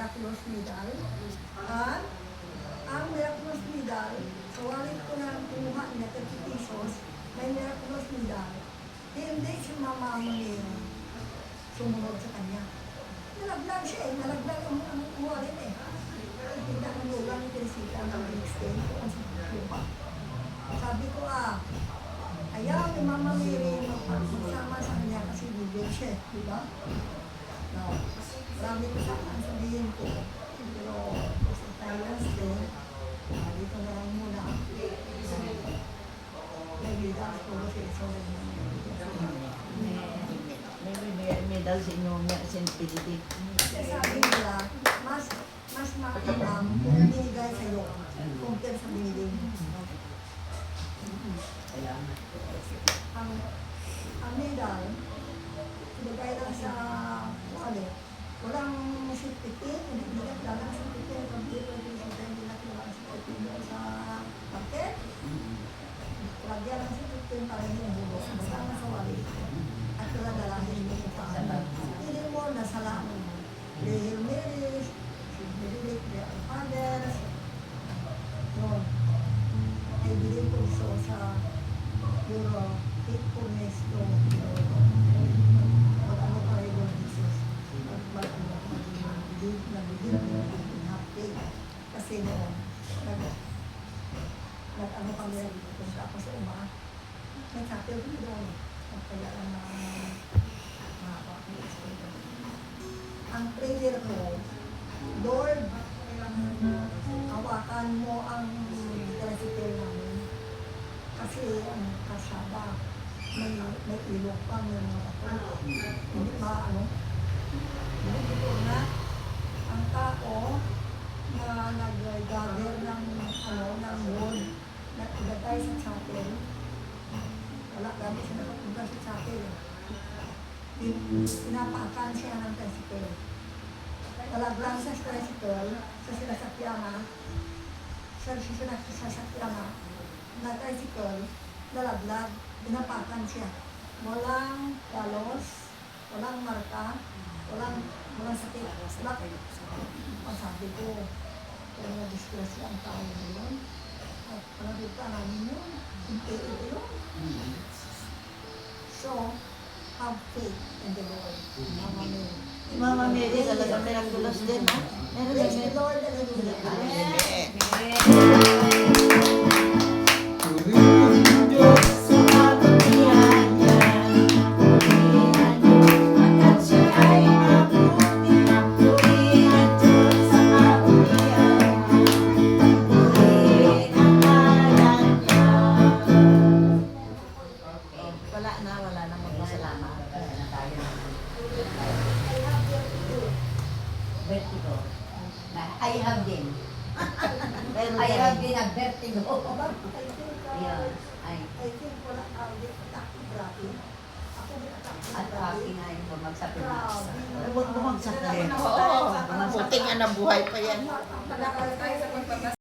miraculous medal. At ang miraculous medal, sa wallet ko na kumuha niya, 30 pesos, may miraculous medal. Hindi si Mama Manila sumunod sa kanya. Nalaglag siya eh, nalaglag ang wallet eh. Hindi ang lulang ni Teresita ng next day ko ang lupa. Sabi ko ayaw ni Mama Mary magsama sa kanya kasi bibig siya, di ba? No. Marami ko sa ang sabihin ko. Pero sa Thailand din, dito na lang muna. Nagbida ako kasi so may medal sa inyo niya, St. Benedict. sabi nila, mas makakabang kung binigay sa'yo compare sa binigay mo. Salamat. Ang medal, binigay lang sa wallet. Walang certificate, hindi lang sa certificate, computer, hindi lang sa certificate sa market. Lagyan lang sa certificate para hindi nabulok. Basta nga sa wallet. At dalahin mo yung paan. Hindi mo nasala mo. Dahil marriage, Benedict, the fathers, yun. Ay bilhin ko sa Euro, faithfulness to mag-ano ka rin ng Jesus. Nag-believe in faith. Kasi noon, nag-ano kami, punta ako sa uma. May chapel ko doon. Kaya ang ang prayer ko, Lord, hawakan mo ang tricycle namin. Kasi ang kasaba, may ilog pa, may mga ako. Hindi hindi ko na ang tao na nag-gather ng wood na igatay sa chapel. Wala, gabi siya nakapunta sa chapel. Pinapakan siya ng tricycle. Talaglang sa tricycle, sa sinasakyama, na tricycle, nalaglag, pinapakan siya. Walang galos, walang marka, walang sakit. Ang sabi ko, kung na-disgrasya ang tao ngayon, at panagita namin yun, hindi yun. So, have faith in the Lord. Mama Mary. Mama Mary talaga miraculous din, ha? Meron Praise the din. Lord, hallelujah. Wala na magpasalamat. Vertigo. I have din. Meron I have din. din a vertigo. Yun. Ay, I think wala grabe. Ako may attack at aking ay bumagsak na. Huwag bumagsak na rin. Oo. Buti nga nabuhay pa yan. Pagkakaroon tayo sa pagpapasok.